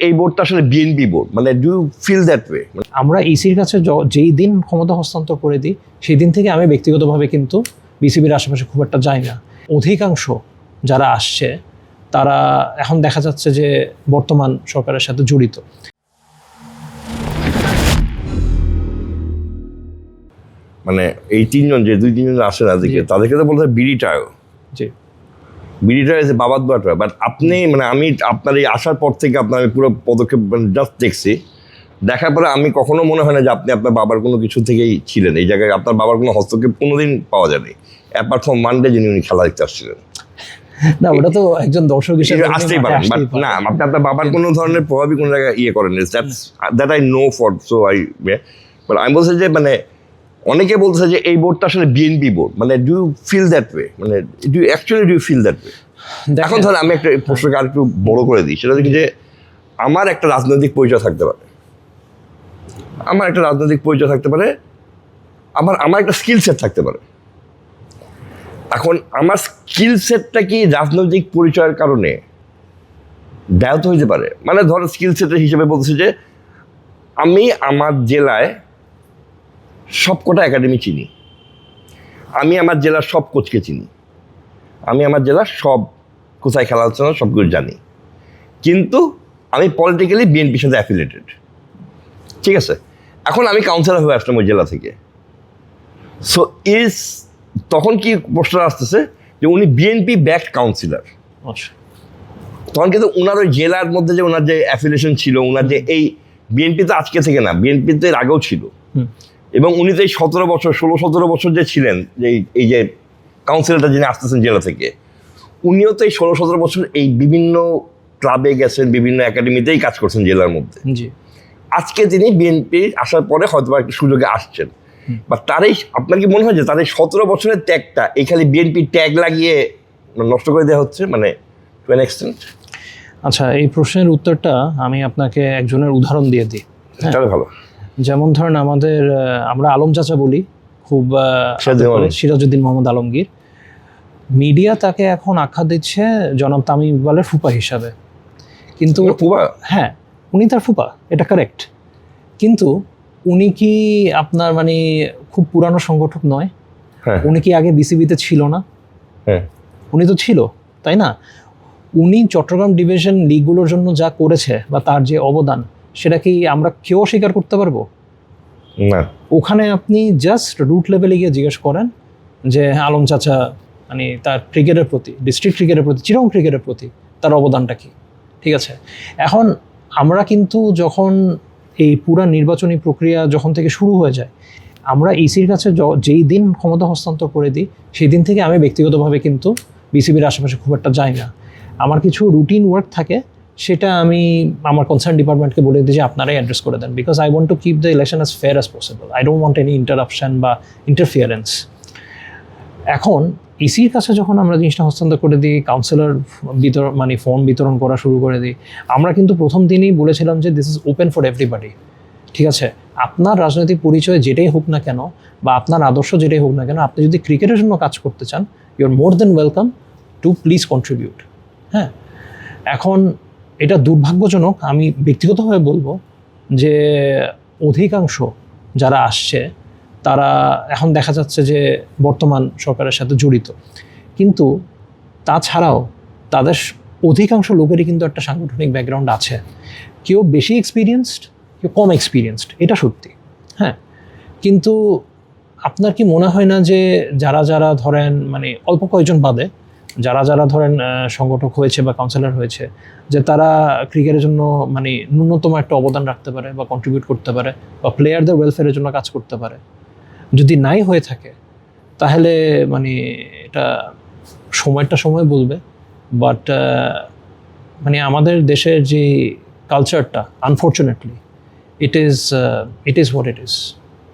এই বোর্ডটা আসলে বিএনপি বোর্ড, মানে do you feel that way? আমরা ইসির কাছে যেই দিন ক্ষমতা হস্তান্তর করে দিই সেই দিন থেকে আমি ব্যক্তিগতভাবে কিন্তু বিসিবির আশেপাশে খুব একটা যাই না। অধিকাংশ যারা আসছে তারা এখন দেখা যাচ্ছে যে বর্তমান সরকারের সাথে জড়িত। মানে এই তিনজন যে দুই তিনজন আসে না দিকে, তাদেরকে তো বলতে হয় বিড়িটাও। জি, বিড়িটা এসে বাবার দোয়াটা। বাট আপনি মানে আমি আপনার এই আসার পর থেকে আপনার আমি পুরো পদক্ষেপ জাস্ট দেখছি, দেখার পরে আমি কখনো মনে হয় না যে আপনি আপনার বাবার কোনো কিছু থেকেই ছিলেন এই জায়গায়। আপনার বাবার কোনো হস্তক্ষেপ কোনোদিন পাওয়া যায়নি, অ্যাপার্ট ফ্রম মানডে যিনি উনি খেলা দেখতে আসছিলেন। না ওটা তো একজন দর্শক হিসেবে আসতেই পারেন, বাট না আপনি আপনার বাবার কোনো ধরনের প্রভাবই কোনো জায়গায় ইয়ে করেন। That I know for, so I but আমি বলছি যে মানে অনেকে বলছে যে এই বোর্ডটা আসলে বিএনপি বোর্ড, মানে do you feel that way? মানে do you feel that way? এখন ধর আমি একটা প্রশ্নকে আর একটু বড় করে দিই, সেটা হচ্ছে যে আমার একটা রাজনৈতিক পরিচয় থাকতে পারে, আমার একটা রাজনৈতিক পরিচয় থাকতে পারে, আমার একটা স্কিল সেট থাকতে পারে। এখন আমার স্কিল সেটটা কি রাজনৈতিক পরিচয়ের কারণে ব্যাহত হইতে পারে? মানে ধরো স্কিল সেটের হিসেবে বলছি যে আমি আমার জেলায় সবকটা একাডেমি চিনি, আমি আমার জেলার সব কোচকে চিনি, আমি আমার জেলার সব কোথায় খেলা হচ্ছে না সবগুলো জানি, কিন্তু আমি পলিটিক্যালি বিএনপির সাথে অ্যাফিলিয়েটেড। ঠিক আছে, এখন আমি কাউন্সিলর হয়ে আসলাম ওই জেলা থেকে। সো তখন কি প্রশ্ন আসতেছে যে উনি বিএনপি ব্যাকড কাউন্সিলর, তখন কিন্তু ওনার ওই জেলার মধ্যে যে ওনার যে অ্যাফিলিয়েশন ছিল, ওনার যে এই বিএনপি তো আজকে থেকে না, বিএনপি তো এর আগেও ছিল, এবং উনি তো এই 16-17 বছর যে ছিলেন, যে এই যে কাউন্সিলরটা যিনি আসতেছেন জেলা থেকে, উনিও তো এই 16-17 বছর এই বিভিন্ন ক্লাবে গেছেন, বিভিন্ন একাডেমিতেই কাজ করছেন জেলার মধ্যে। আজকে তিনি বিএনপি আসার পরে হয়তো একটা সুযোগে আসছেন, বা তারই আপনার কি মনে হয় যে তার এই 17 বছরের ত্যাগটা এই খালি বিএনপি ট্যাগ লাগিয়ে নষ্ট করে দেওয়া হচ্ছে, মানে টু অ্যান এক্সটেন্ট? আচ্ছা, এই প্রশ্নের উত্তরটা আমি আপনাকে একজনের উদাহরণ দিয়ে দিই। তাহলে ভালো। যেমন ধরেন আমরা আলম চাচা বলি খুব, সিরাজউদ্দিন মোহাম্মদ আলমগীর। মিডিয়া তাকে এখন আখ্যা দিচ্ছে জনাব তামিম ইকবালের ফুপা হিসাবে, কিন্তু হ্যাঁ উনি তার ফুপা, এটা কারেক্ট, কিন্তু উনি কি আপনার মানে খুব পুরানো সংগঠক নয়? উনি কি আগে বিসিবিতে ছিল না? উনি তো ছিল, তাই না? উনি চট্টগ্রাম ডিভিশন লিগগুলোর জন্য যা করেছে বা তার যে অবদান, সেটা কি আমরা কেউ স্বীকার করতে পারবো না? ওখানে আপনি জাস্ট রুট লেভেলে গিয়ে জিজ্ঞেস করেন যে আলম চাচা মানে তার ক্রিকেটের প্রতি, ডিস্ট্রিক্ট ক্রিকেটের প্রতি, চিরং ক্রিকেটের প্রতি তার অবদানটা কি? ঠিক আছে, এখন আমরা কিন্তু যখন এই পুরা নির্বাচনী প্রক্রিয়া যখন থেকে শুরু হয়ে যায়, আমরা ইসির কাছে যেই দিন ক্ষমতা হস্তান্তর করে দিই সেই দিন থেকে আমি ব্যক্তিগতভাবে কিন্তু বিসিবির আশেপাশে খুব একটা যাই না। আমার কিছু রুটিন ওয়ার্ক থাকে, সেটা আমি আমার কনসার্ন ডিপার্টমেন্টকে বলে দিই যে আপনারাই অ্যাড্রেস করে দেন, because I want to keep the election as fair as possible. I don't want any interruption বা ইন্টারফিয়ারেন্স। এখন ইসির কাছে যখন আমরা জিনিসটা হস্তান্তর করে দিই, কাউন্সিলর বিতরণ মানে ফর্ম বিতরণ করা শুরু করে দিই, আমরা কিন্তু প্রথম দিনই বলেছিলাম যে this is open for everybody. ঠিক আছে, আপনার রাজনৈতিক পরিচয় যেটাই হোক না কেন বা আপনার আদর্শ যেটাই হোক না কেন, আপনি যদি ক্রিকেটের জন্য কাজ করতে চান, you are more than welcome to please contribute. হ্যাঁ, এখন এটা দুর্ভাগ্যজনক, আমি ব্যক্তিগতভাবে বলবো যে অধিকাংশ যারা আসছে তারা এখন দেখা যাচ্ছে যে বর্তমান সরকারের সাথে জড়িত, কিন্তু তাছাড়াও তাদের অধিকাংশ লোকেরই কিন্তু একটা সাংগঠনিক ব্যাকগ্রাউন্ড আছে। কেউ বেশি এক্সপিরিয়েন্সড, কেউ কম এক্সপিরিয়েন্সড, এটা সত্যি। হ্যাঁ, কিন্তু আপনার কি মনে হয় না যে যারা ধরেন মানে অল্প কয়েকজন বাদে যারা ধরেন সংগঠক হয়েছে বা কাউন্সিলর হয়েছে, যে তারা ক্রিকেটের জন্য মানে ন্যূনতম একটা অবদান রাখতে পারে বা কন্ট্রিবিউট করতে পারে বা প্লেয়ারদের ওয়েলফেয়ারের জন্য কাজ করতে পারে? যদি নাই হয়ে থাকে তাহলে মানে এটা সময় বলবে। বাট মানে আমাদের দেশের যে কালচারটা, unfortunately it is what it is.